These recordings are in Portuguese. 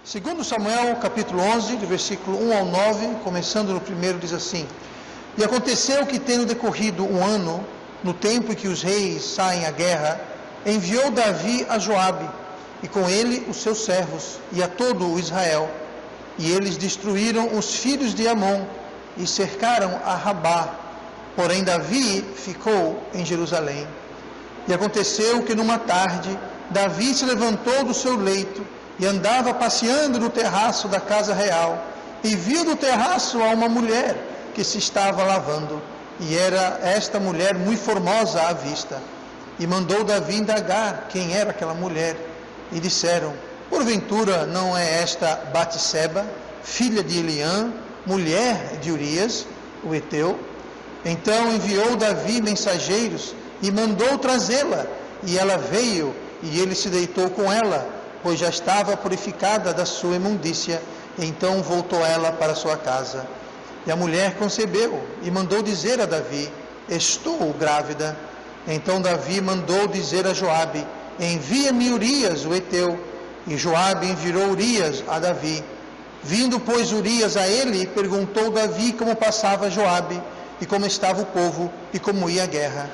Segundo Samuel, capítulo 11, de versículo 1 ao 9, começando no primeiro, diz assim: E aconteceu que, tendo decorrido um ano, no tempo em que os reis saem à guerra, enviou Davi a Joabe, e com ele os seus servos, e a todo o Israel. E eles destruíram os filhos de Amon, e cercaram a Rabá. Porém Davi ficou em Jerusalém. E aconteceu que numa tarde, Davi se levantou do seu leito, e andava passeando no terraço da casa real, e viu do terraço a uma mulher que se estava lavando, e era esta mulher muito formosa à vista. E mandou Davi indagar quem era aquela mulher, e disseram: Porventura não é esta Batseba, filha de Eliã, mulher de Urias, o heteu? Então enviou Davi mensageiros, e mandou trazê-la, e ela veio, e ele se deitou com ela, pois já estava purificada da sua imundícia. Então voltou ela para sua casa. E a mulher concebeu, e mandou dizer a Davi: Estou grávida. Então Davi mandou dizer a Joabe: Envia-me Urias, o heteu. E Joabe enviou Urias a Davi. Vindo, pois, Urias a ele, perguntou Davi como passava Joabe, e como estava o povo, e como ia a guerra.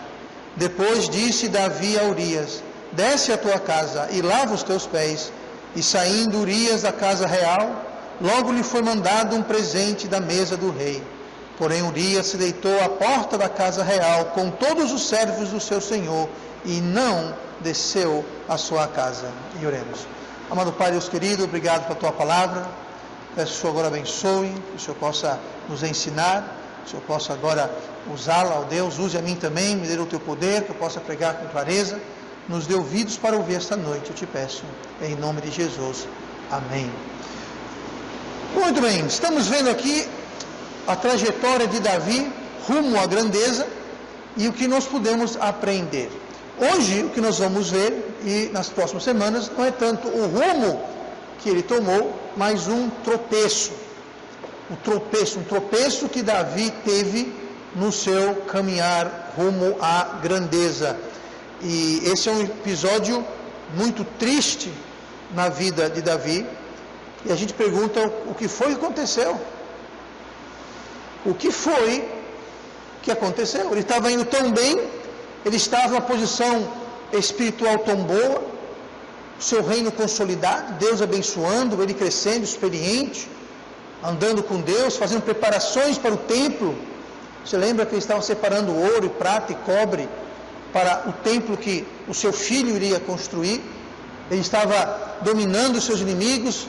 Depois disse Davi a Urias: Desce à tua casa e lava os teus pés. E saindo Urias da casa real, logo lhe foi mandado um presente da mesa do rei. Porém Urias se deitou à porta da casa real com todos os servos do seu senhor, e não desceu à sua casa. E oremos. Amado Pai, Deus querido, obrigado pela tua palavra. Peço que o Senhor agora abençoe, que o Senhor possa nos ensinar, que o Senhor possa agora usá-la, ó Deus. Use a mim também, me dê o teu poder, que eu possa pregar com clareza. Nos dê ouvidos para ouvir esta noite, eu te peço, em nome de Jesus. Amém. Muito bem, estamos vendo aqui a trajetória de Davi rumo à grandeza e o que nós podemos aprender. Hoje, o que nós vamos ver, e nas próximas semanas, não é tanto o rumo que ele tomou, mas um tropeço. Um tropeço que Davi teve no seu caminhar rumo à grandeza. E esse é um episódio muito triste na vida de Davi. E a gente pergunta: o que foi que aconteceu? O que foi que aconteceu? Ele estava indo tão bem, ele estava numa posição espiritual tão boa, seu reino consolidado, Deus abençoando, ele crescendo, experiente, andando com Deus, fazendo preparações para o templo. Você lembra que ele estava separando ouro, prata e cobre para o templo que o seu filho iria construir? Ele estava dominando os seus inimigos,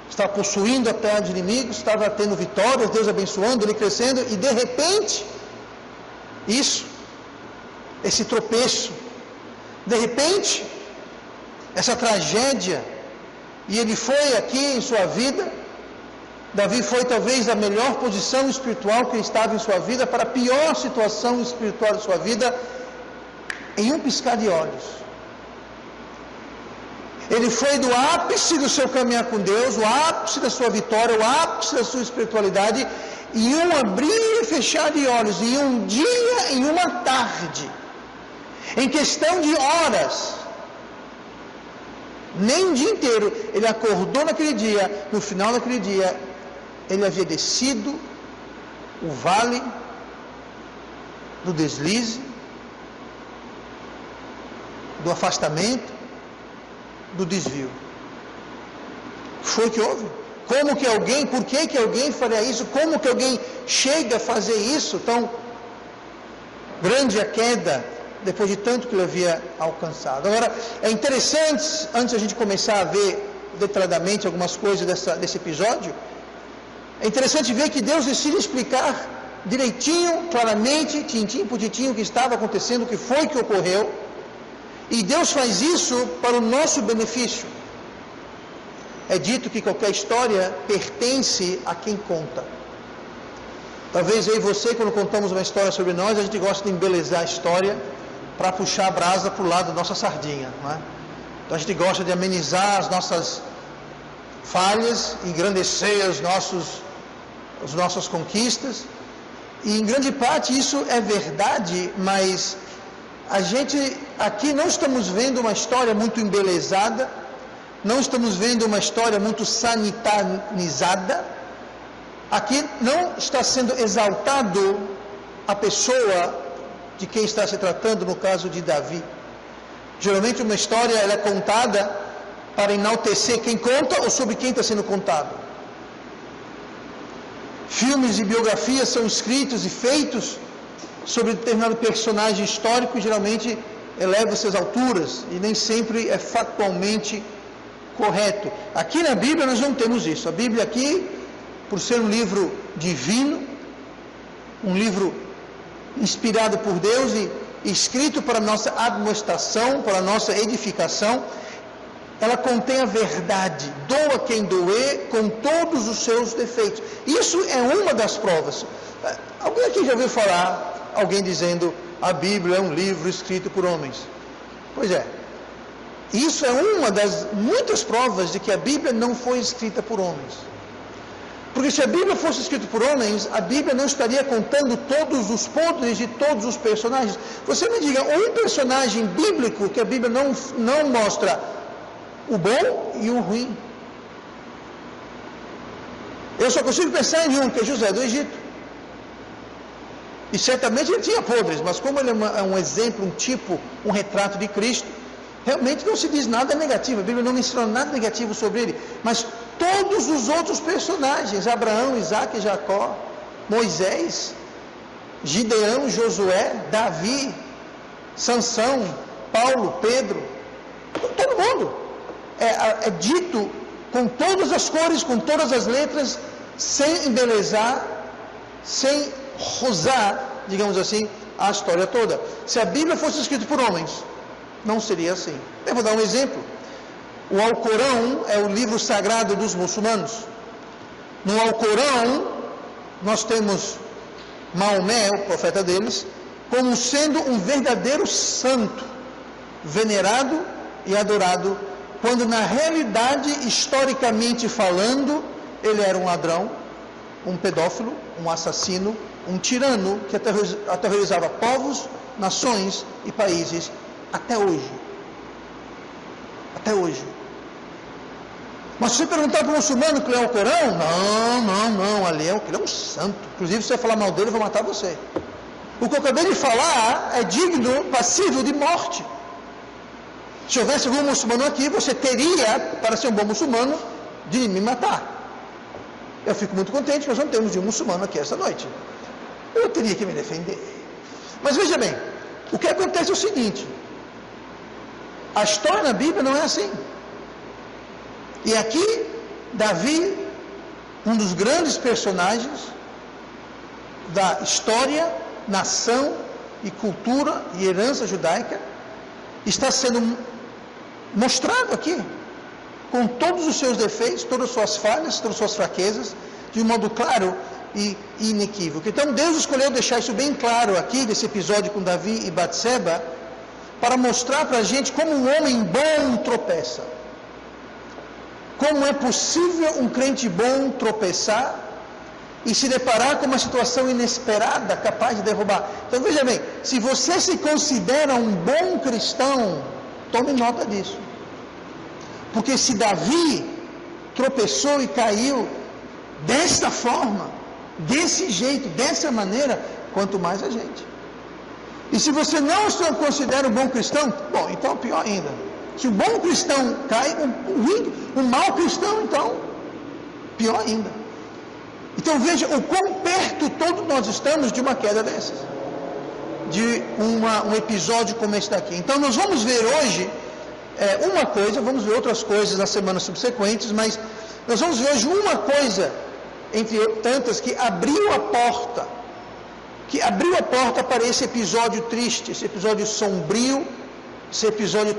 estava possuindo a terra dos inimigos, estava tendo vitórias, Deus abençoando, ele crescendo, e de repente, esse tropeço, de repente, essa tragédia, e ele foi aqui em sua vida. Davi foi talvez a melhor posição espiritual que ele estava em sua vida, para a pior situação espiritual de sua vida, em um piscar de olhos. Ele foi do ápice do seu caminhar com Deus, o ápice da sua vitória, o ápice da sua espiritualidade, em um abrir e fechar de olhos, em um dia, em uma tarde, em questão de horas, nem um dia inteiro. Ele acordou naquele dia, no final daquele dia, ele havia descido o vale do deslize, do afastamento, do desvio. Foi o que houve? Como que alguém, por que alguém faria isso? Como que alguém chega a fazer isso? Tão grande a queda, depois de tanto que ele havia alcançado. Agora, é interessante, antes de a gente começar a ver detalhadamente algumas coisas desse episódio, é interessante ver que Deus decide explicar direitinho, claramente, tintim por tintim, o que estava acontecendo, o que foi que ocorreu. E Deus faz isso para o nosso benefício. É dito que qualquer história pertence a quem conta. Talvez eu e você, quando contamos uma história sobre nós, a gente gosta de embelezar a história para puxar a brasa para o lado da nossa sardinha, não é? Então a gente gosta de amenizar as nossas falhas, engrandecer as nossas conquistas. E em grande parte isso é verdade, mas a gente aqui não estamos vendo uma história muito embelezada, não estamos vendo uma história muito sanitarizada. Aqui não está sendo exaltado a pessoa de quem está se tratando, no caso de Davi. Geralmente uma história ela é contada para enaltecer quem conta ou sobre quem está sendo contado. Filmes e biografias são escritos e feitos sobre determinado personagem histórico e geralmente eleva-se às alturas e nem sempre é factualmente correto. Aqui na Bíblia nós não temos isso. A Bíblia aqui, por ser um livro divino, um livro inspirado por Deus e escrito para a nossa admoestação, para a nossa edificação, ela contém a verdade, doa quem doer, com todos os seus defeitos. Isso é uma das provas. Alguém aqui já ouviu falar, alguém dizendo, a Bíblia é um livro escrito por homens? Pois é. Isso é uma das muitas provas de que a Bíblia não foi escrita por homens. Porque se a Bíblia fosse escrita por homens, a Bíblia não estaria contando todos os podres de todos os personagens. Você me diga um personagem bíblico que a Bíblia não mostra o bom e o ruim. Eu só consigo pensar em um, que é José do Egito. E certamente ele tinha podres, mas como ele é um exemplo, um tipo, um retrato de Cristo, realmente não se diz nada negativo. A Bíblia não menciona nada negativo sobre ele. Mas todos os outros personagens, Abraão, Isaac, Jacó, Moisés, Gideão, Josué, Davi, Sansão, Paulo, Pedro, todo mundo é dito com todas as cores, com todas as letras, sem embelezar, sem rosar, digamos assim, a história toda. Se a Bíblia fosse escrita por homens, não seria assim. Eu vou dar um exemplo. O Alcorão é o livro sagrado dos muçulmanos. No Alcorão, nós temos Maomé, o profeta deles, como sendo um verdadeiro santo, venerado e adorado, quando na realidade, historicamente falando, ele era um ladrão, um pedófilo, um assassino, um tirano que aterrorizava povos, nações e países até hoje. Até hoje. Mas se você perguntar para um muçulmano que lê o Corão, não, ali ele é um santo. Inclusive, se você falar mal dele, eu vou matar você. O que eu acabei de falar é digno, passível de morte. Se houvesse algum muçulmano aqui, você teria, para ser um bom muçulmano, de me matar. Eu fico muito contente que nós não temos de um muçulmano aqui esta noite. Eu teria que me defender. Mas veja bem, o que acontece é o seguinte: a história na Bíblia não é assim. E aqui, Davi, um dos grandes personagens da história, nação e cultura e herança judaica, está sendo mostrado aqui, com todos os seus defeitos, todas as suas falhas, todas as suas fraquezas, de um modo claro e inequívoco. Então Deus escolheu deixar isso bem claro aqui, desse episódio com Davi e Batseba, para mostrar para a gente como um homem bom tropeça. Como é possível um crente bom tropeçar e se deparar com uma situação inesperada, capaz de derrubar. Então veja bem, se você se considera um bom cristão, tome nota disso. Porque se Davi tropeçou e caiu desta forma, desse jeito, dessa maneira, quanto mais a gente. E se você não se considera um bom cristão, bom, então pior ainda. Se o bom cristão cai, o mau cristão, então, pior ainda. Então veja o quão perto todos nós estamos de uma queda dessas. De um episódio como esse daqui. Então nós vamos ver hoje uma coisa, vamos ver outras coisas nas semanas subsequentes, mas nós vamos ver hoje uma coisa, entre tantas, que abriu a porta para esse episódio triste, esse episódio sombrio, esse episódio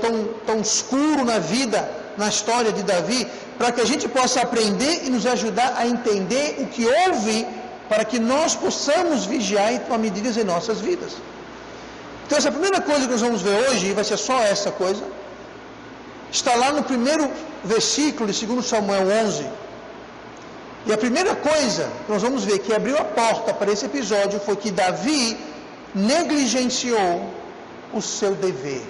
tão escuro na vida, na história de Davi, para que a gente possa aprender e nos ajudar a entender o que houve, para que nós possamos vigiar e tomar medidas em nossas vidas. Então essa primeira coisa que nós vamos ver hoje, e vai ser só essa coisa, está lá no primeiro versículo de 2 Samuel 11. E a primeira coisa que nós vamos ver que abriu a porta para esse episódio foi que Davi negligenciou o seu dever.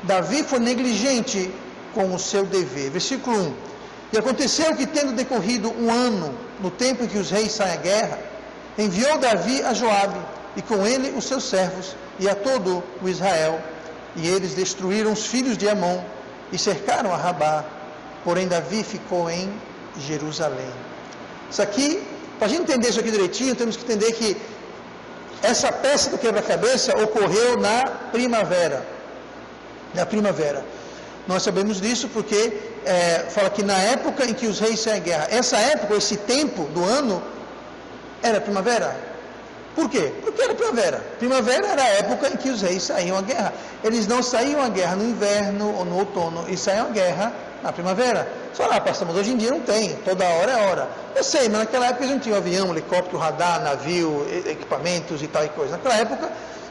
Davi foi negligente com o seu dever. Versículo 1. E aconteceu que, tendo decorrido um ano, no tempo em que os reis saem à guerra, enviou Davi a Joabe, e com ele os seus servos, e a todo o Israel. E eles destruíram os filhos de Amon, e cercaram a Rabá. Porém Davi ficou em Jerusalém. Isso aqui, para a gente entender isso aqui direitinho, temos que entender que essa peça do quebra-cabeça ocorreu na primavera. Na primavera. Nós sabemos disso porque fala que na época em que os reis saem à guerra, essa época, esse tempo do ano, era primavera. Por quê? Porque era primavera. Primavera era a época em que os reis saíam à guerra. Eles não saíam à guerra no inverno ou no outono, eles saíam à guerra na primavera. Só lá, pastor, mas hoje em dia não tem, toda hora é hora. Eu sei, mas naquela época eles não tinham avião, helicóptero, radar, navio, equipamentos e tal e coisa. Naquela época,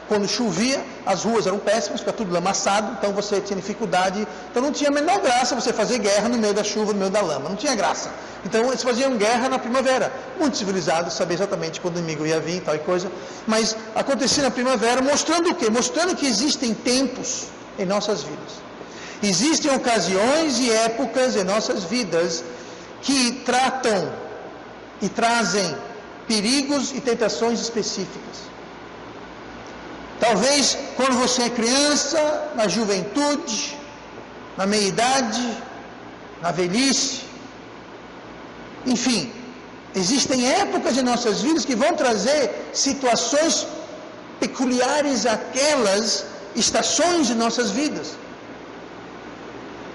quando chovia, as ruas eram péssimas, ficava tudo lamaçado, então você tinha dificuldade, então não tinha a menor graça você fazer guerra no meio da chuva, no meio da lama, não tinha graça. Então eles faziam guerra na primavera, muito civilizados, sabia exatamente quando o inimigo ia vir e tal e coisa, mas acontecia na primavera, mostrando o quê? Mostrando que existem tempos em nossas vidas. Existem ocasiões e épocas em nossas vidas que tratam e trazem perigos e tentações específicas. Talvez quando você é criança, na juventude, na meia-idade, na velhice, enfim, existem épocas em nossas vidas que vão trazer situações peculiares àquelas estações de nossas vidas.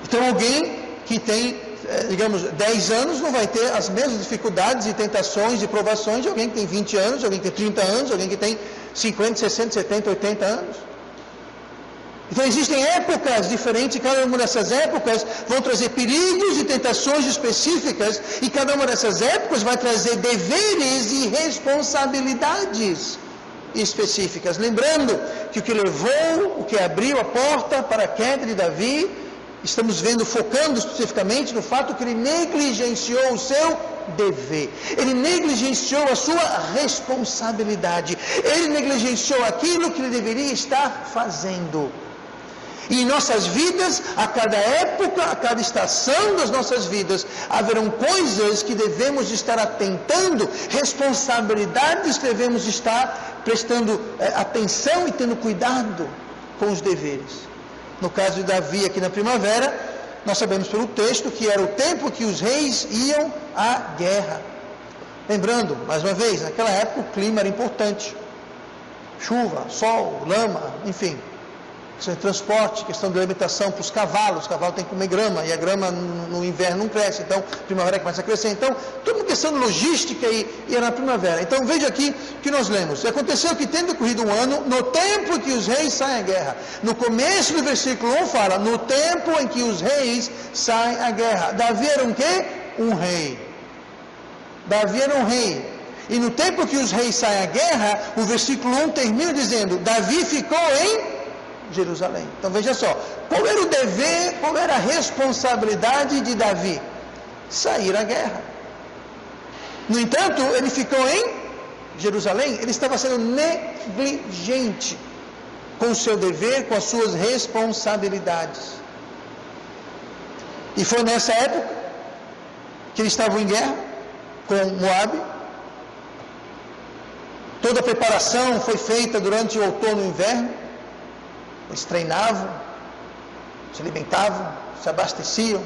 Então alguém que tem, digamos, 10 anos não vai ter as mesmas dificuldades e tentações e provações de alguém que tem 20 anos, de alguém que tem 30 anos, de alguém que tem 50, 60, 70, 80 anos. Então existem épocas diferentes, e cada uma dessas épocas vão trazer perigos e tentações específicas, e cada uma dessas épocas vai trazer deveres e responsabilidades específicas. Lembrando que o que levou, o que abriu a porta para a queda de Davi, estamos vendo, focando especificamente no fato que ele negligenciou o seu dever. Ele negligenciou a sua responsabilidade. Ele negligenciou aquilo que ele deveria estar fazendo. E em nossas vidas, a cada época, a cada estação das nossas vidas, haverão coisas que devemos estar atentando, responsabilidades que devemos estar prestando atenção e tendo cuidado com os deveres. No caso de Davi, aqui na primavera, nós sabemos pelo texto que era o tempo que os reis iam à guerra. Lembrando, mais uma vez, naquela época o clima era importante. Chuva, sol, lama, enfim. Questão de transporte, questão de alimentação para os cavalos têm que comer grama, e a grama no inverno não cresce, então a primavera começa a crescer. Então, tudo uma questão de logística e era na primavera. Então, veja aqui que nós lemos. E aconteceu que, tendo corrido um ano, no tempo que os reis saem à guerra. No começo do versículo 1 fala, no tempo em que os reis saem à guerra. Davi era um quê? Um rei. Davi era um rei. E no tempo que os reis saem à guerra, o versículo 1 termina dizendo, Davi ficou em Jerusalém. Então veja só, qual era o dever, qual era a responsabilidade de Davi? Sair à guerra. No entanto, ele ficou em Jerusalém, ele estava sendo negligente com o seu dever, com as suas responsabilidades. E foi nessa época que eles estavam em guerra com Moabe. Toda a preparação foi feita durante o outono e o inverno. Eles treinavam, se alimentavam, se abasteciam.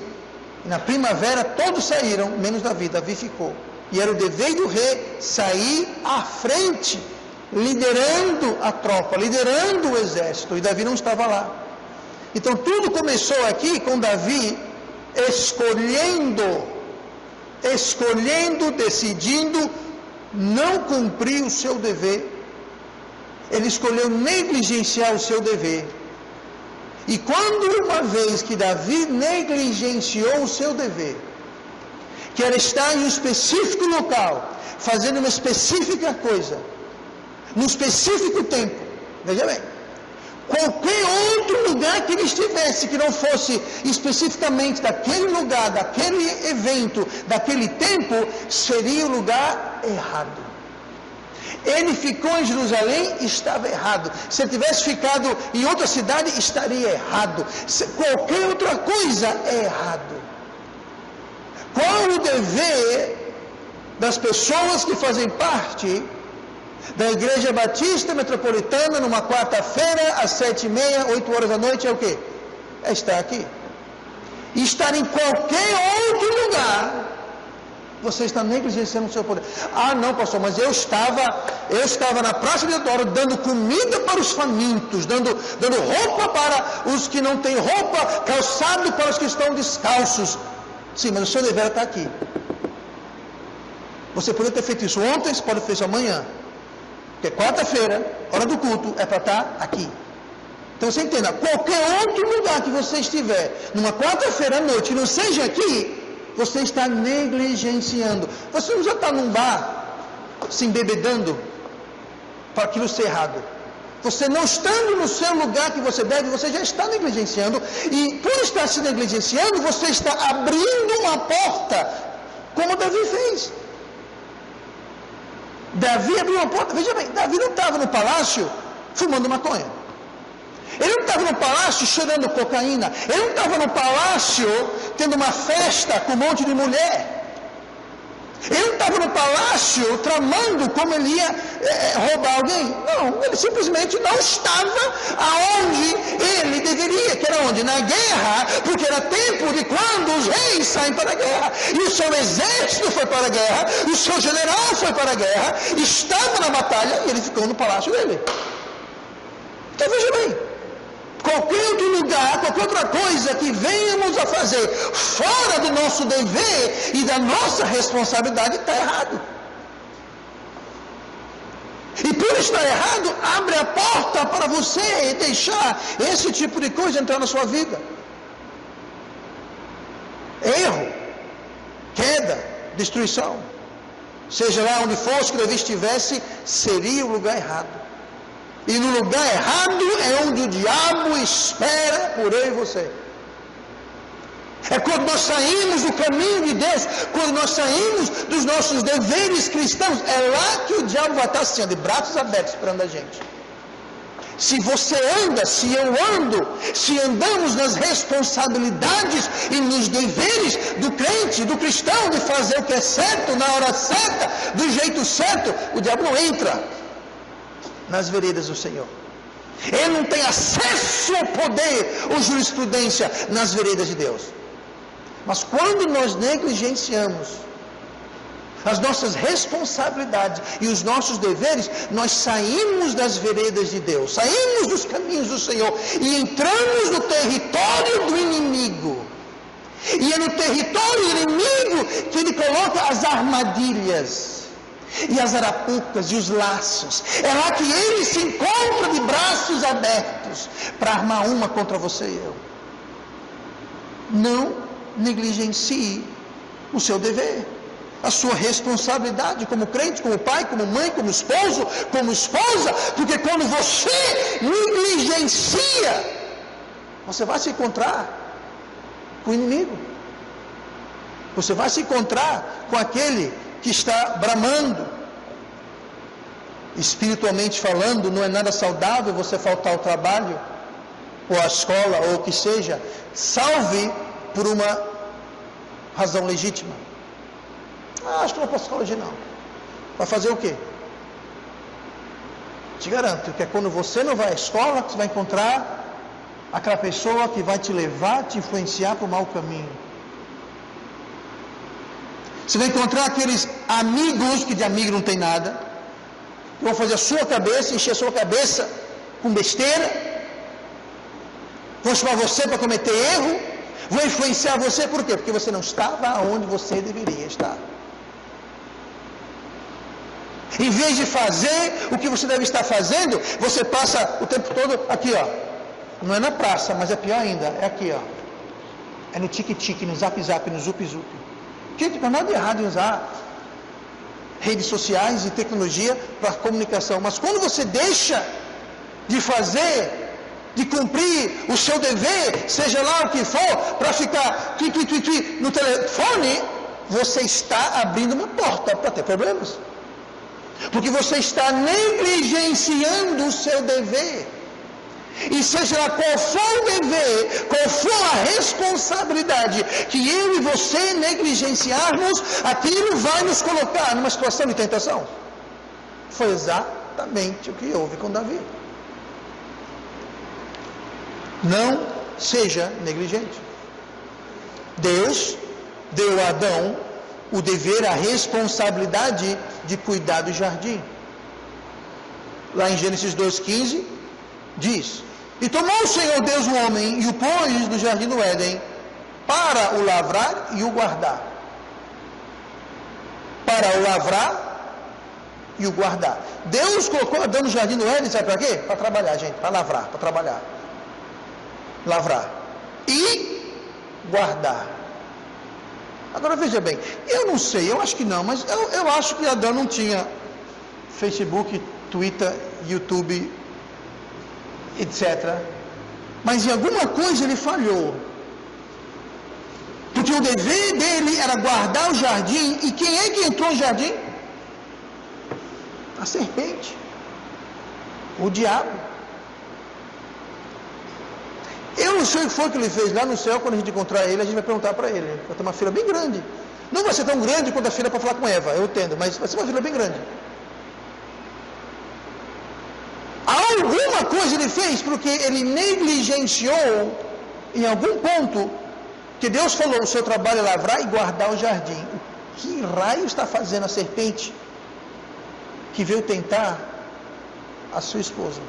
E na primavera todos saíram, menos Davi. Davi ficou. E era o dever do rei sair à frente, liderando a tropa, liderando o exército. E Davi não estava lá. Então tudo começou aqui com Davi escolhendo, decidindo não cumprir o seu dever. Ele escolheu negligenciar o seu dever. E quando uma vez que Davi negligenciou o seu dever, que era estar em um específico local, fazendo uma específica coisa, num específico tempo, veja bem, qualquer outro lugar que ele estivesse, que não fosse especificamente daquele lugar, daquele evento, daquele tempo, seria o lugar errado. Ele ficou em Jerusalém, estava errado. Se ele tivesse ficado em outra cidade, estaria errado. Qualquer outra coisa é errado. Qual o dever das pessoas que fazem parte da Igreja Batista Metropolitana numa quarta-feira, às 7h30, 8 horas da noite, é o quê? É estar aqui. E estar em qualquer outro lugar, você está negligenciando o seu poder. Ah, não, pastor, mas eu estava na Praça de Deodoro dando comida para os famintos, dando roupa para os que não têm roupa, calçado para os que estão descalços. Sim, mas o seu dever está aqui. Você poderia ter feito isso ontem, você pode ter feito isso amanhã. Porque quarta-feira, hora do culto, é para estar aqui. Então você entenda, qualquer outro lugar que você estiver, numa quarta-feira à noite, que não seja aqui, você está negligenciando. Você não já está num bar, se embebedando, para aquilo ser errado. Você não estando no seu lugar que você deve, você já está negligenciando. E por estar se negligenciando, você está abrindo uma porta, como Davi fez. Davi abriu uma porta, veja bem, Davi não estava no palácio fumando maconha. Ele não estava no palácio cheirando cocaína. Ele não estava no palácio tendo uma festa com um monte de mulher. Ele não estava no palácio tramando como ele ia roubar alguém. Não, ele simplesmente não estava aonde ele deveria, que era onde? Na guerra, porque era tempo de quando os reis saem para a guerra. E o seu exército foi para a guerra, o seu general foi para a guerra, estava na batalha e ele ficou no palácio dele. Então veja bem, qualquer outro lugar, qualquer outra coisa que venhamos a fazer fora do nosso dever e da nossa responsabilidade está errado. E por estar errado, abre a porta para você deixar esse tipo de coisa entrar na sua vida. Erro, queda, destruição. Seja lá onde fosse que Davi estivesse, seria o lugar errado. E no lugar errado é onde o diabo espera por eu e você. É quando nós saímos do caminho de Deus, quando nós saímos dos nossos deveres cristãos, é lá que o diabo vai estar assim, de braços abertos esperando a gente. Se você anda, se eu ando, se andamos nas responsabilidades e nos deveres do crente, do cristão, de fazer o que é certo, na hora certa, do jeito certo, o diabo não entra nas veredas do Senhor. Ele não tem acesso ao poder ou jurisprudência nas veredas de Deus. Mas quando nós negligenciamos as nossas responsabilidades e os nossos deveres, nós saímos das veredas de Deus, saímos dos caminhos do Senhor e entramos no território do inimigo. E é no território do inimigo que ele coloca as armadilhas e as arapucas e os laços. É lá que ele se encontra de braços abertos para armar uma contra você e eu. Não negligencie o seu dever, a sua responsabilidade como crente, como pai, como mãe, como esposo, como esposa, porque quando você negligencia, você vai se encontrar com o inimigo. Você vai se encontrar com aquele que está bramando. Espiritualmente falando, não é nada saudável você faltar ao trabalho, ou à escola, ou o que seja, salve por uma razão legítima. Acho que não posso escola hoje não. Vai fazer o quê? Te garanto que é quando você não vai à escola que você vai encontrar aquela pessoa que vai te levar, te influenciar para o mau caminho. Você vai encontrar aqueles amigos, que de amigo não tem nada, que vão fazer a sua cabeça, encher a sua cabeça com besteira, vão chamar você para cometer erro, vão influenciar você, por quê? Porque você não estava onde você deveria estar. Em vez de fazer o que você deve estar fazendo, você passa o tempo todo aqui, ó. Não é na praça, mas é pior ainda, é aqui, ó. É no tique-tique, no zap-zap, no zup-zup. Gente, não há nada de errado em usar redes sociais e tecnologia para comunicação, mas quando você deixa de fazer, de cumprir o seu dever, seja lá o que for, para ficar no telefone, você está abrindo uma porta para ter problemas. porque você está negligenciando o seu dever. E seja lá qual for o dever, qual for a responsabilidade que eu e você negligenciarmos, aquilo vai nos colocar numa situação de tentação. Foi exatamente o que houve com Davi. Não seja negligente. Deus deu a Adão o dever, a responsabilidade de cuidar do jardim. Lá em Gênesis 2,15 diz: e tomou o Senhor Deus o homem e o pôs no jardim do Éden para o lavrar e o guardar. Para o lavrar e o guardar. Deus colocou Adão no jardim do Éden, sabe para quê? Para trabalhar, gente, para lavrar, para trabalhar. Lavrar e guardar. Agora veja bem, eu não sei, eu acho que não, mas eu acho que Adão não tinha Facebook, Twitter, YouTube, etc. Mas em alguma coisa ele falhou. Porque o dever dele era guardar o jardim. E quem é que entrou no jardim? A serpente. O diabo. Eu não sei o que foi que ele fez lá no céu. Quando a gente encontrar ele, a gente vai perguntar para ele. Vai ter uma fila bem grande. Não vai ser tão grande quanto a fila para falar com Eva, eu entendo, mas vai ser uma fila bem grande. Alguma coisa ele fez porque ele negligenciou em algum ponto que Deus falou: o seu trabalho é lavrar e guardar o jardim. O que raio está fazendo a serpente que veio tentar a sua esposa?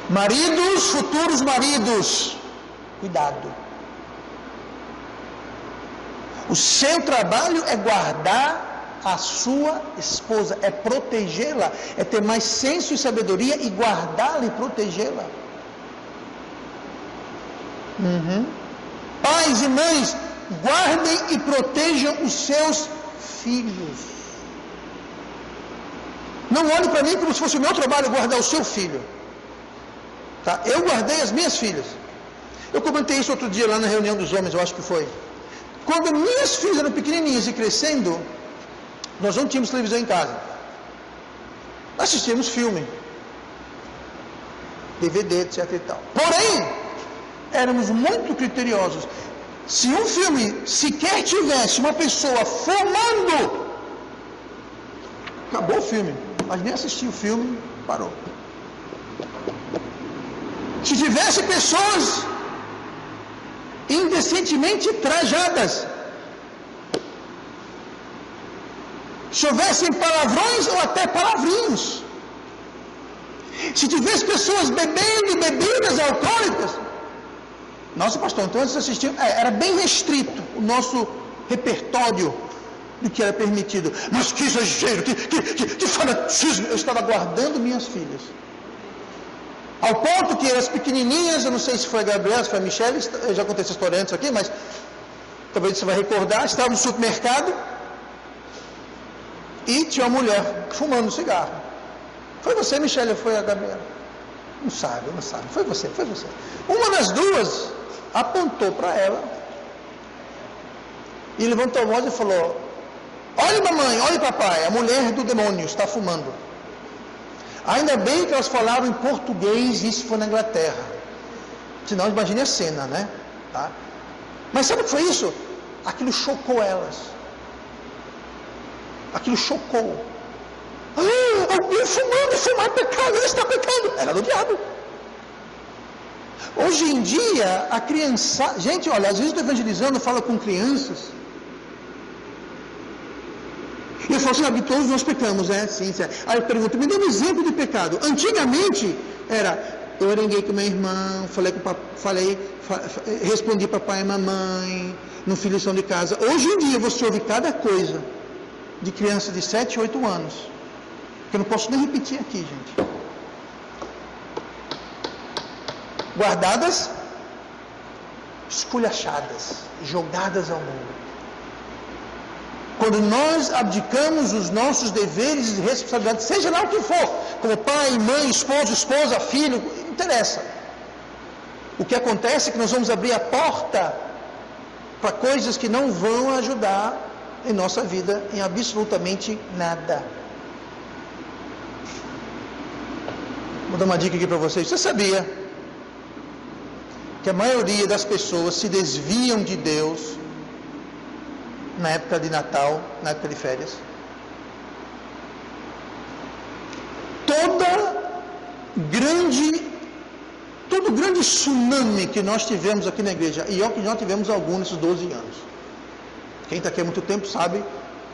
Maridos, futuros maridos, cuidado. O seu trabalho é guardar a sua esposa, é protegê-la, é ter mais senso e sabedoria e guardá-la e protegê-la. Pais e mães, guardem e protejam os seus filhos. Não olhe para mim como se fosse o meu trabalho guardar o seu filho. Tá? Eu guardei as minhas filhas. Eu comentei isso outro dia lá na reunião dos homens, eu acho que foi. Quando minhas filhas eram pequenininhas e crescendo, nós não tínhamos televisão em casa. Assistíamos filme, DVD, etc e tal. Porém, éramos muito criteriosos. Se um filme sequer tivesse uma pessoa fumando, acabou o filme. Mas nem assistir o filme, parou. Se tivesse pessoas indecentemente trajadas, se houvessem palavrões ou até palavrinhos, se tivesse pessoas bebendo bebidas alcoólicas, nossa, pastor, então antes de assistir, era bem restrito o nosso repertório do que era permitido. Mas que exagero, que fanatismo! Eu estava guardando minhas filhas. Ao ponto que as pequenininhas, eu não sei se foi a Gabriela, se foi a Michelle, eu já contei essa história antes aqui, mas talvez você vai recordar, estava no supermercado e tinha uma mulher fumando cigarro. Foi você, Michelle, ou foi a Gabriela? Não sabe. Foi você. Uma das duas apontou para ela e levantou a voz e falou: olha mamãe, olha papai, a mulher do demônio está fumando. Ainda bem que elas falaram em português, isso foi na Inglaterra. Senão imagine a cena, né? Tá? Mas sabe o que foi isso? Aquilo chocou elas. Aquilo chocou. Alguém fumando, fumar é pecado, ele está pecando. Era do diabo. Hoje em dia, a criança... Gente, olha, às vezes eu estou evangelizando, falo com crianças. E eu falo assim: todos nós pecamos, né? Sim. Aí eu pergunto: me dê um exemplo de pecado. Antigamente, eu arenguei com meu irmão, respondi papai e mamãe, no fiz lição de casa. Hoje em dia, você ouve cada coisa de criança de 7, 8 anos, que eu não posso nem repetir aqui, gente. Guardadas, esculhachadas, jogadas ao mundo. Quando nós abdicamos os nossos deveres e responsabilidades, seja lá o que for, como pai, mãe, esposa, filho, não interessa. O que acontece é que nós vamos abrir a porta para coisas que não vão ajudar em nossa vida em absolutamente nada. Vou dar uma dica aqui para vocês. Você sabia que a maioria das pessoas se desviam de Deus na época de Natal, na época de férias? Todo grande tsunami que nós tivemos aqui na igreja, e é o que nós tivemos alguns nesses 12 anos. Quem está aqui há muito tempo sabe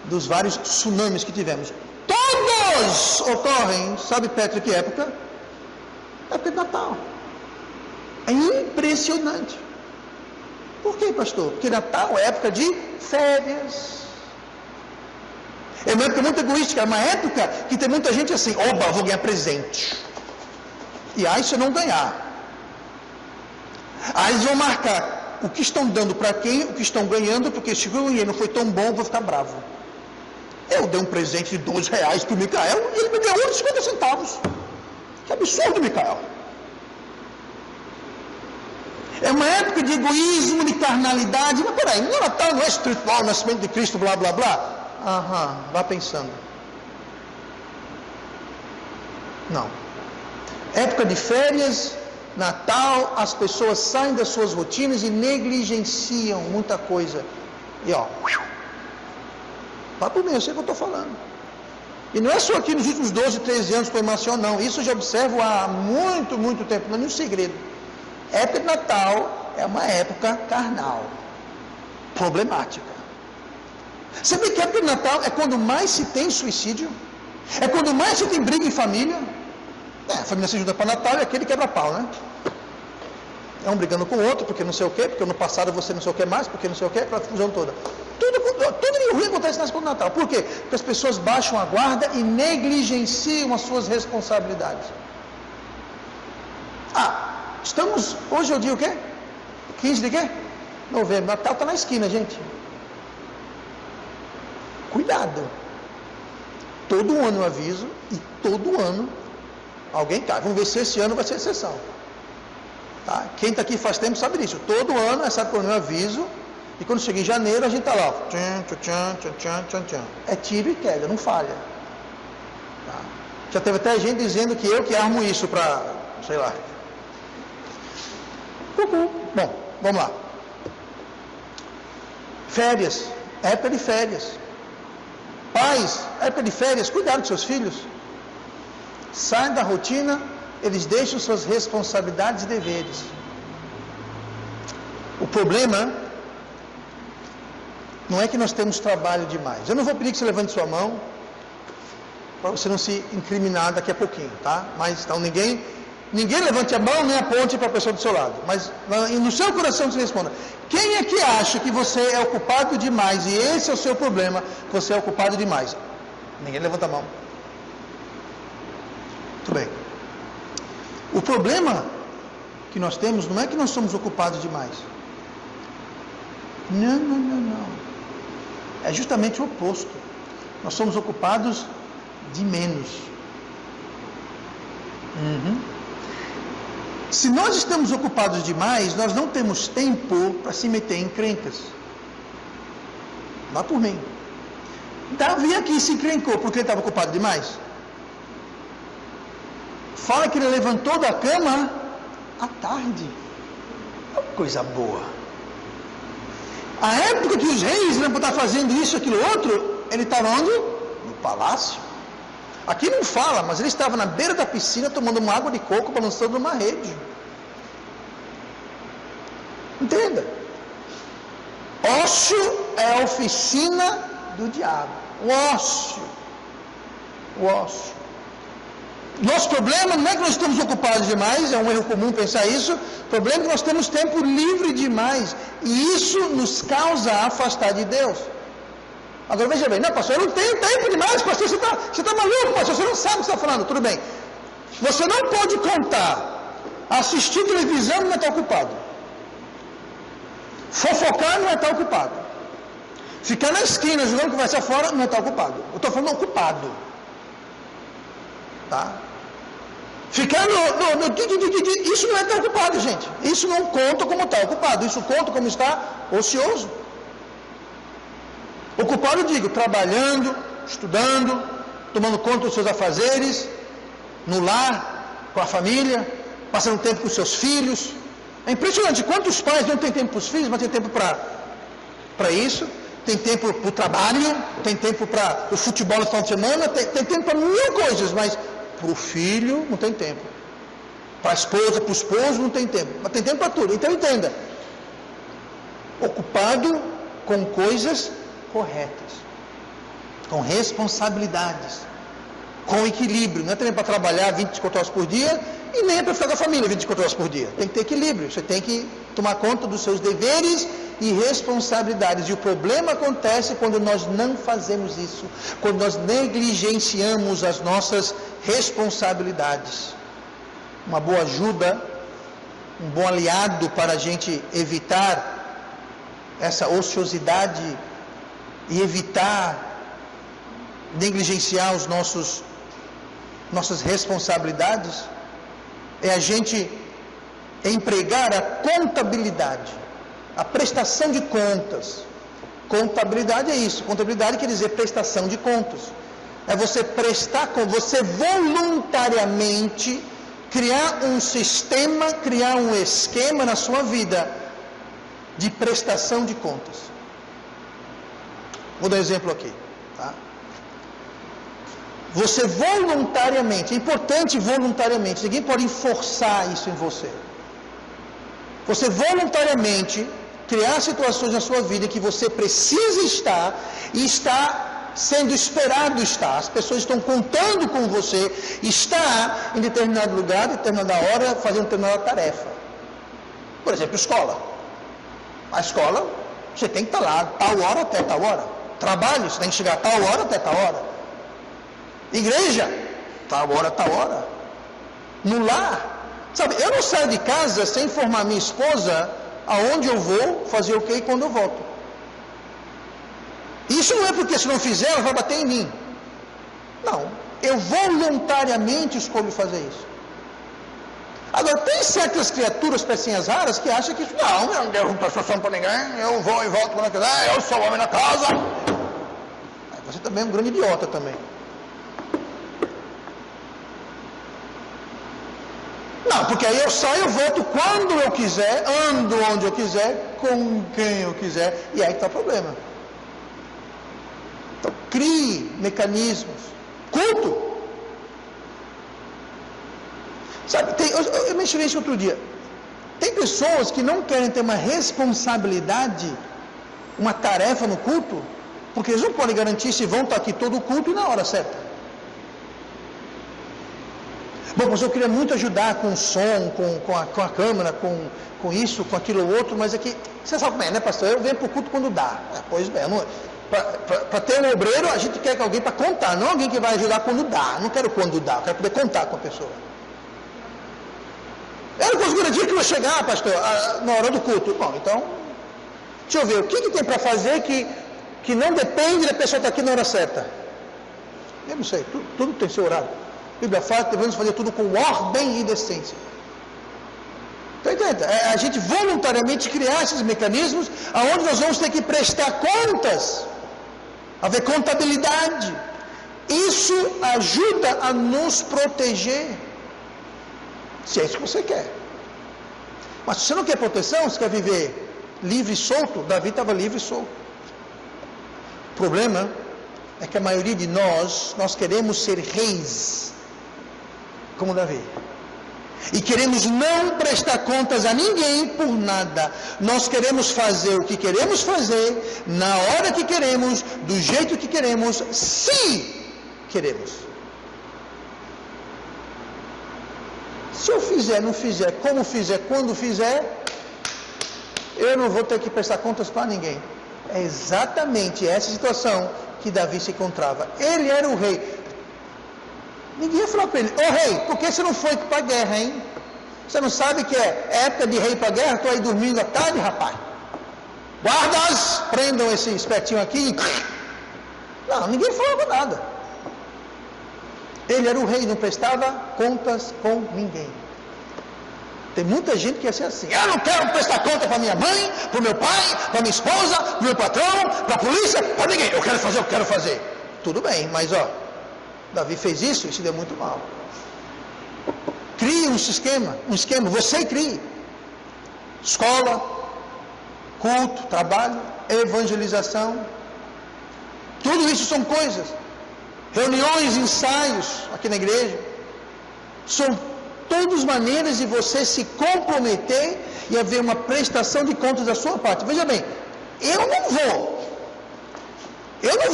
dos vários tsunamis que tivemos. Todos ocorrem, sabe, Petro, que época? Época de Natal. É impressionante. Por quê, pastor? Porque Natal é época de férias. É uma época muito egoística, é uma época que tem muita gente assim, oba, vou ganhar presente. E aí se eu não ganhar. Aí eles vão marcar o que estão dando para quem, o que estão ganhando, porque se eu ganhei não foi tão bom, eu vou ficar bravo. Eu dei um presente de R$12 para o Micael e ele me deu outros 50 centavos. Que absurdo, Micael. É uma época de egoísmo, de carnalidade. Mas peraí, o Natal não é espiritual, o nascimento de Cristo, blá, blá, blá. Aham, vá pensando. Não. Época de férias, Natal, as pessoas saem das suas rotinas e negligenciam muita coisa. E ó, papo mesmo, eu sei o que eu estou falando. E não é só aqui nos últimos 12, 13 anos que eu menciono, não. Isso eu já observo há muito, muito tempo, não é nenhum segredo. Época de Natal é uma época carnal, problemática. Sabe que a época de Natal é quando mais se tem suicídio? É quando mais se tem briga em família? A família se junta para Natal e aquele quebra-pau, né? É um brigando com o outro, porque não sei o quê, porque no passado você não sei o que mais, porque não sei o quê, aquela confusão toda. Tudo ruim acontece nessa época do Natal. Por quê? Porque as pessoas baixam a guarda e negligenciam as suas responsabilidades. Estamos, hoje é o dia o quê? 15 de quê? Novembro. Natal está na esquina, gente. Cuidado. Todo ano eu aviso e todo ano alguém cai. Vamos ver se esse ano vai ser exceção. Tá? Quem está aqui faz tempo sabe disso. Todo ano, essa época eu aviso e quando chega em janeiro a gente está lá. É tiro e queda, não falha. Tá? Já teve até gente dizendo que eu que armo isso para, sei lá. Bom, vamos lá. Férias, época de férias. Pais, época de férias, cuidado dos seus filhos. Saem da rotina, eles deixam suas responsabilidades e deveres. O problema não é que nós temos trabalho demais. Eu não vou pedir que você levante sua mão, para você não se incriminar daqui a pouquinho, tá? Mas então ninguém levante a mão nem aponte para a pessoa do seu lado. Mas no seu coração você responda. Quem é que acha que você é ocupado demais e esse é o seu problema, que você é ocupado demais? Ninguém levanta a mão. Muito bem. O problema que nós temos não é que nós somos ocupados demais. Não. É justamente o oposto. Nós somos ocupados de menos. Se nós estamos ocupados demais, nós não temos tempo para se meter em encrencas. Vá por mim. Davi aqui se encrencou porque ele estava ocupado demais. Fala que ele levantou da cama à tarde. Coisa boa. A época que os reis iam estar fazendo isso, aquilo, outro, ele estava onde? No palácio. Aqui não fala, mas ele estava na beira da piscina tomando uma água de coco, balançando uma rede. Entenda. Ócio é a oficina do diabo. O ócio. Nosso problema não é que nós estamos ocupados demais, é um erro comum pensar isso. O problema é que nós temos tempo livre demais. E isso nos causa afastar de Deus. Agora veja bem, não, pastor, eu não tenho tempo demais, pastor, você está maluco, pastor, você não sabe o que você está falando. Tudo bem. Você não pode contar, assistir televisão não é estar ocupado. Fofocar não é estar ocupado. Ficar na esquina jogando conversa fora não é estar ocupado. Eu estou falando ocupado. Tá? Ficar isso não é estar ocupado, gente. Isso não conta como estar ocupado. Isso conta como estar ocioso. Ocupado, eu digo, trabalhando, estudando, tomando conta dos seus afazeres, no lar, com a família, passando tempo com os seus filhos. É impressionante quantos pais não têm tempo para os filhos, mas tem tempo para isso. Tem tempo para o trabalho, tem tempo para o futebol no final de semana, tem tempo para mil coisas, mas para o filho não tem tempo. Para a esposa, para o esposo não tem tempo, mas tem tempo para tudo. Então entenda, ocupado com coisas corretas, com responsabilidades, com equilíbrio. Não é também para trabalhar 24 horas por dia e nem é para ficar com a família 24 horas por dia. Tem que ter equilíbrio, você tem que tomar conta dos seus deveres e responsabilidades. E o problema acontece quando nós não fazemos isso, quando nós negligenciamos as nossas responsabilidades. Uma boa ajuda, um bom aliado para a gente evitar essa ociosidade e evitar negligenciar os nossas responsabilidades, é a gente empregar a contabilidade, a prestação de contas. Contabilidade é isso, contabilidade quer dizer prestação de contas. É você prestar contas, você voluntariamente criar um sistema, criar um esquema na sua vida de prestação de contas. Vou dar um exemplo aqui, tá? Você voluntariamente, é importante voluntariamente, ninguém pode forçar isso em você. Você voluntariamente criar situações na sua vida que você precisa estar e está sendo esperado estar. As pessoas estão contando com você estar em determinado lugar, determinada hora, fazendo determinada tarefa. Por exemplo, escola. A escola, você tem que estar lá, tal hora até tal hora. Trabalho, você tem que chegar tal hora até tal hora. Igreja, tal hora, tal hora. No lar, sabe, eu não saio de casa sem informar minha esposa aonde eu vou, fazer o que e quando eu volto. Isso não é porque se não fizer ela vai bater em mim. Não, eu voluntariamente escolho fazer isso. Agora, tem certas criaturas, pecinhas raras, que acham que isso, não, eu não devo prestação para ninguém, eu vou e volto quando eu quiser, eu sou o homem da casa. Você também é um grande idiota também. Não, porque aí eu saio, eu volto quando eu quiser, ando onde eu quiser, com quem eu quiser, e aí que está o problema. Então, crie mecanismos. Culto. Sabe, eu mencionei isso outro dia. Tem pessoas que não querem ter uma responsabilidade, uma tarefa no culto, porque eles não podem garantir se vão estar aqui todo o culto e na hora certa. Bom, mas eu queria muito ajudar com o som, com a câmera, com isso, com aquilo ou outro, mas é que, você sabe como é, né, pastor? Eu venho para o culto quando dá. Pois bem, para ter um obreiro, a gente quer que alguém para contar, não alguém que vai ajudar quando dá. Não quero quando dá, eu quero poder contar com a pessoa. Eu não consigo garantir que eu vou chegar, pastor, na hora do culto. Bom, então, deixa eu ver, o que tem para fazer que não depende da pessoa estar aqui na hora certa? Eu não sei, tudo tem seu horário. A Bíblia fala que devemos fazer tudo com ordem e decência. Então, entenda, a gente voluntariamente criar esses mecanismos aonde nós vamos ter que prestar contas, haver contabilidade. Isso ajuda a nos proteger, se é isso que você quer. Mas se você não quer proteção, você quer viver livre e solto, Davi estava livre e solto. O problema é que a maioria de nós queremos ser reis, como Davi. E queremos não prestar contas a ninguém por nada. Nós queremos fazer o que queremos fazer, na hora que queremos, do jeito que queremos, se queremos. Se eu fizer, não fizer, como fizer, quando fizer, eu não vou ter que prestar contas para ninguém. É exatamente essa situação que Davi se encontrava. Ele era o rei. Ninguém ia falar para ele: ô rei, por que você não foi para a guerra, hein? Você não sabe que é época de rei para a guerra? Estou aí dormindo à tarde, rapaz. Guardas, prendam esse espetinho aqui. Não, ninguém falava nada. Ele era o rei, não prestava contas com ninguém. Tem muita gente que quer ser assim. Eu não quero prestar conta para minha mãe, para o meu pai, para minha esposa, para o meu patrão, para a polícia, para ninguém. Eu quero fazer o que eu quero fazer. Tudo bem, mas Davi fez isso e se deu muito mal. Crie um esquema, você crie. Escola, culto, trabalho, evangelização. Tudo isso são coisas. Reuniões, ensaios aqui na igreja. São todas maneiras de você se comprometer e haver uma prestação de contas da sua parte. Veja bem, eu não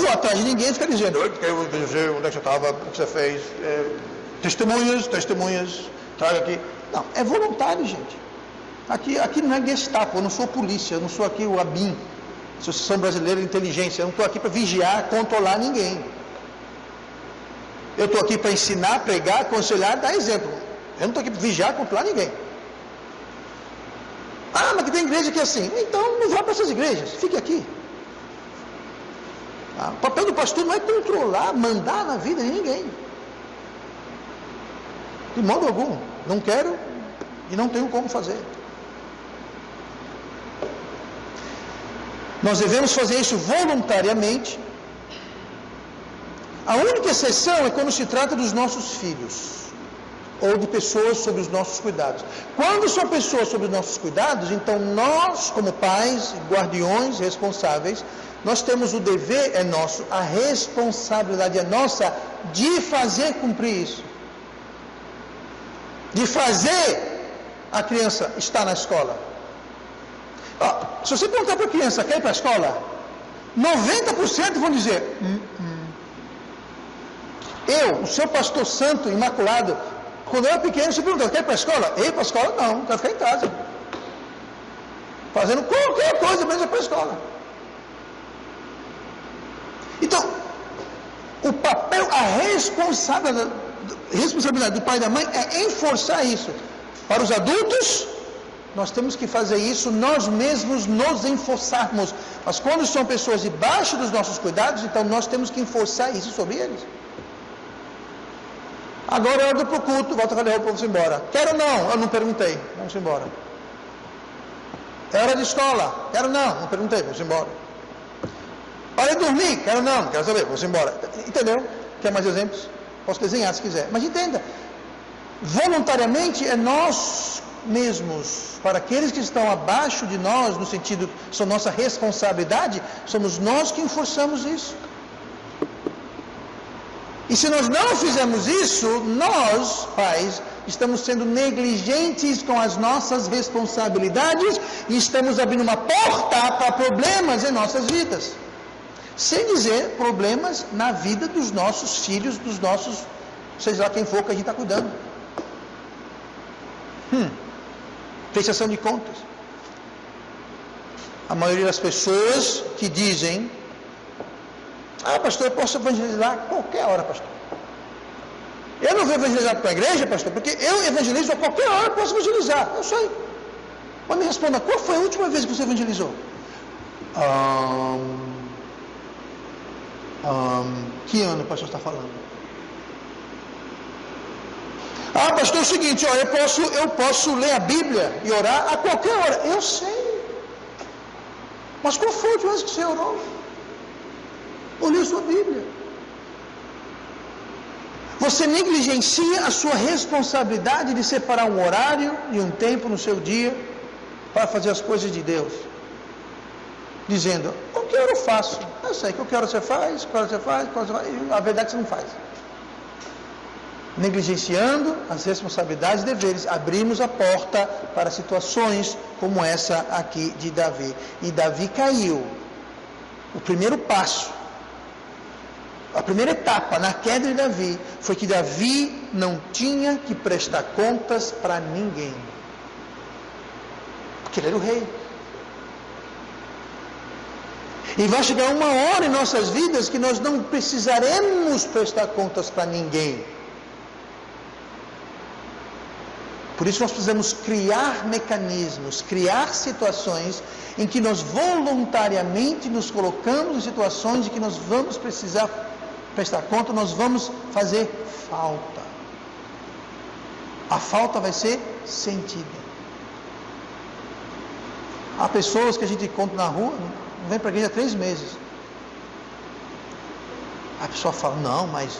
vou atrás de ninguém ficar dizendo, onde é que você estava, o que você fez, testemunhas, traga aqui. Não, é voluntário, gente. Aqui não é Gestapo, eu não sou polícia, eu não sou aqui o ABIN, Associação Brasileira de Inteligência, eu não estou aqui para vigiar, controlar ninguém. Eu estou aqui para ensinar, pregar, aconselhar, dar exemplo. Eu não estou aqui para vigiar, controlar ninguém. Ah, mas que tem igreja que é assim. Então não vá para essas igrejas, fique aqui. O papel do pastor não é controlar, mandar na vida de ninguém. De modo algum. Não quero e não tenho como fazer. Nós devemos fazer isso voluntariamente. A única exceção é quando se trata dos nossos filhos ou de pessoas sob os nossos cuidados. Quando são pessoas sob os nossos cuidados, então nós, como pais, guardiões, responsáveis, nós temos o dever, é nosso, a responsabilidade é nossa de fazer cumprir isso. De fazer a criança estar na escola. Se você perguntar para a criança, quer ir para a escola? 90% vão dizer, Eu, o seu pastor santo, imaculado, quando eu era pequeno, você perguntou, quer ir para a escola? Eu ir para a escola? Não, quero ficar em casa. Fazendo qualquer coisa, menos ir para a escola. Então, o papel, a responsabilidade do pai e da mãe é enforçar isso. Para os adultos, nós temos que fazer isso, nós mesmos nos enforçarmos. Mas quando são pessoas debaixo dos nossos cuidados, então nós temos que enforçar isso sobre eles. Agora é hora para o culto, volta a fazer roupa, vamos embora. Quero não, eu não perguntei, vamos embora. É hora de escola, quero não perguntei, vamos embora. Hora de dormir, quero não quero saber, vamos embora. Entendeu? Quer mais exemplos? Posso desenhar se quiser. Mas entenda, voluntariamente é nós mesmos, para aqueles que estão abaixo de nós, no sentido, são nossa responsabilidade, somos nós que enforçamos isso. E se nós não fizermos isso, nós, pais, estamos sendo negligentes com as nossas responsabilidades e estamos abrindo uma porta para problemas em nossas vidas. Sem dizer problemas na vida dos nossos filhos, dos nossos, seja lá quem for que a gente está cuidando. Prestação de contas. A maioria das pessoas que dizem, pastor, eu posso evangelizar a qualquer hora, pastor. Eu não vou evangelizar para a igreja, pastor, porque eu evangelizo a qualquer hora, posso evangelizar. Eu sei. Mas me responda, qual foi a última vez que você evangelizou? Que ano o pastor está falando? Pastor, é o seguinte, eu posso ler a Bíblia e orar a qualquer hora. Eu sei. Mas qual foi a última vez que você orou? Ou leu sua Bíblia? Você negligencia a sua responsabilidade de separar um horário e um tempo no seu dia para fazer as coisas de Deus. Dizendo, o que eu faço? Eu sei que o que hora você faz, e a verdade é que você não faz. Negligenciando as responsabilidades e deveres, abrimos a porta para situações como essa aqui de Davi. E Davi caiu. O primeiro passo, a primeira etapa na queda de Davi foi que Davi não tinha que prestar contas para ninguém. Porque ele era o rei. E vai chegar uma hora em nossas vidas que nós não precisaremos prestar contas para ninguém. Por isso nós precisamos criar mecanismos, criar situações em que nós voluntariamente nos colocamos em situações em que nós vamos precisar prestar conta, nós vamos fazer falta. A falta vai ser sentida. Há pessoas que a gente encontra na rua, não vem para a igreja há 3 meses. A pessoa fala, não, mas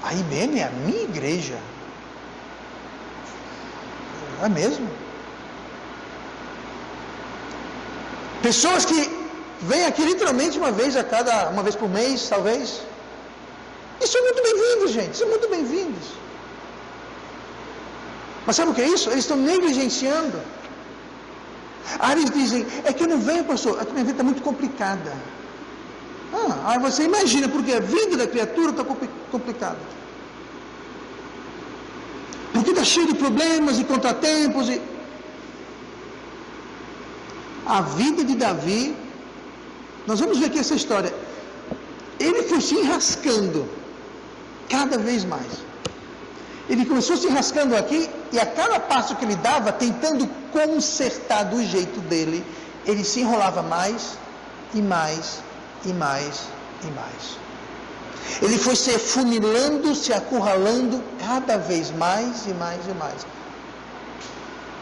a IBM é a minha igreja. É mesmo? Pessoas que vêm aqui literalmente uma vez por mês, talvez. Isso é muito bem-vindos, gente. Isso é muito bem-vindos. Mas sabe o que é isso? Eles estão negligenciando. Aí eles dizem, é que eu não venho, pastor, a minha vida está muito complicada. Aí você imagina, porque a vida da criatura está complicada. Porque está cheio de problemas e contratempos. A vida de Davi, nós vamos ver aqui essa história. Ele foi se enrascando cada vez mais. Ele começou se enrascando aqui, e a cada passo que ele dava, tentando consertar do jeito dele, ele se enrolava mais e mais e mais e mais. Ele foi se afunilando, se acurralando cada vez mais e mais e mais.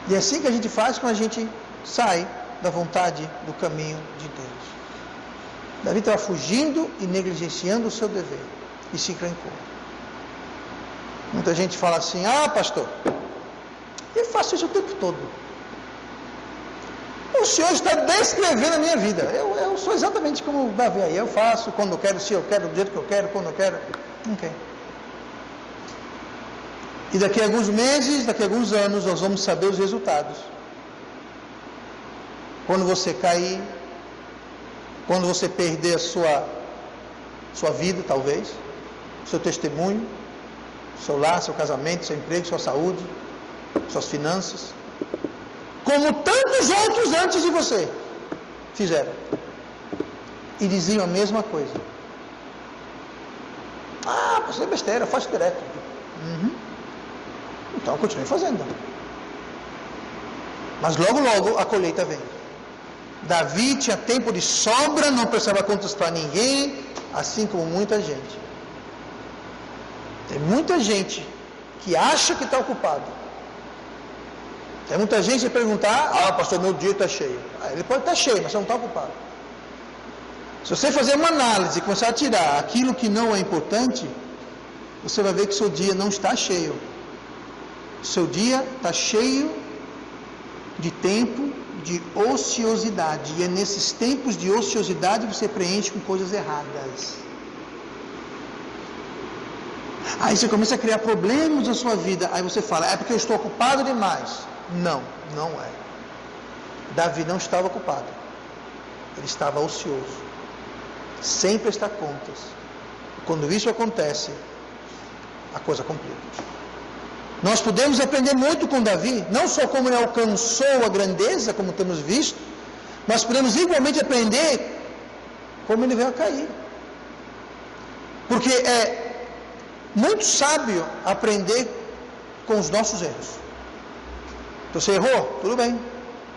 E é assim que a gente faz quando a gente sai da vontade do caminho de Deus. Davi estava fugindo e negligenciando o seu dever e se encrencou. Muita gente fala assim, pastor, eu faço isso o tempo todo. O Senhor está descrevendo a minha vida. Eu sou exatamente como Davi aí. Eu faço quando eu quero, se eu quero, do jeito que eu quero, quando eu quero. Ok. E daqui a alguns meses, daqui a alguns anos, nós vamos saber os resultados. Quando você cair, quando você perder a sua vida, talvez, seu testemunho, seu lar, seu casamento, seu emprego, sua saúde, suas finanças, como tantos outros antes de você fizeram, e diziam a mesma coisa. Isso é besteira, eu faço direto. Então continue fazendo. Mas logo logo a colheita vem. Davi tinha tempo de sobra, não prestava contas para ninguém, assim como muita gente. Tem muita gente que acha que está ocupado. Tem muita gente que perguntar, pastor, meu dia está cheio. Ele pode estar cheio, mas você não está ocupado. Se você fazer uma análise e começar a tirar aquilo que não é importante, você vai ver que seu dia não está cheio. Seu dia está cheio de tempo de ociosidade. E é nesses tempos de ociosidade que você preenche com coisas erradas. Aí você começa a criar problemas na sua vida. Aí você fala, é porque eu estou ocupado demais. Não, não é. Davi não estava ocupado. Ele estava ocioso. Sem prestar contas. Quando isso acontece, a coisa complica. Nós podemos aprender muito com Davi, não só como ele alcançou a grandeza, como temos visto, mas podemos igualmente aprender como ele veio a cair. Porque é muito sábio aprender com os nossos erros. Então, você errou? Tudo bem.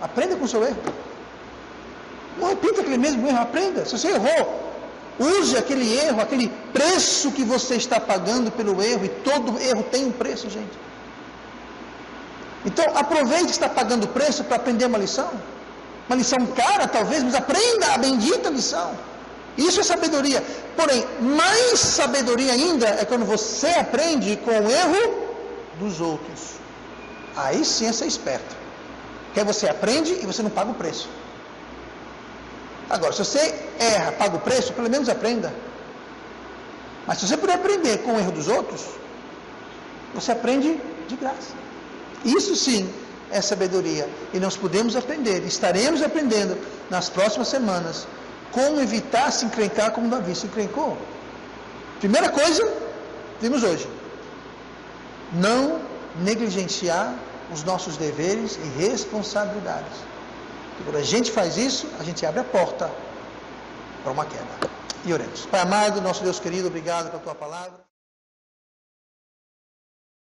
Aprenda com o seu erro. Não repita aquele mesmo erro, aprenda. Se você errou, use aquele erro, aquele preço que você está pagando pelo erro, e todo erro tem um preço, gente. Então, aproveite que está pagando o preço para aprender uma lição cara talvez, mas aprenda a bendita lição. Isso é sabedoria. Porém, mais sabedoria ainda é quando você aprende com o erro dos outros. Aí sim é ser esperto. Porque aí você aprende e você não paga o preço. Agora, se você erra, paga o preço, pelo menos aprenda. Mas se você puder aprender com o erro dos outros, você aprende de graça. Isso sim é sabedoria. E nós podemos aprender, estaremos aprendendo nas próximas semanas, como evitar se encrencar como Davi se encrencou. Primeira coisa, vimos hoje. Não negligenciar os nossos deveres e responsabilidades. E quando a gente faz isso, a gente abre a porta para uma queda. E oremos. Pai amado, nosso Deus querido, obrigado pela tua palavra.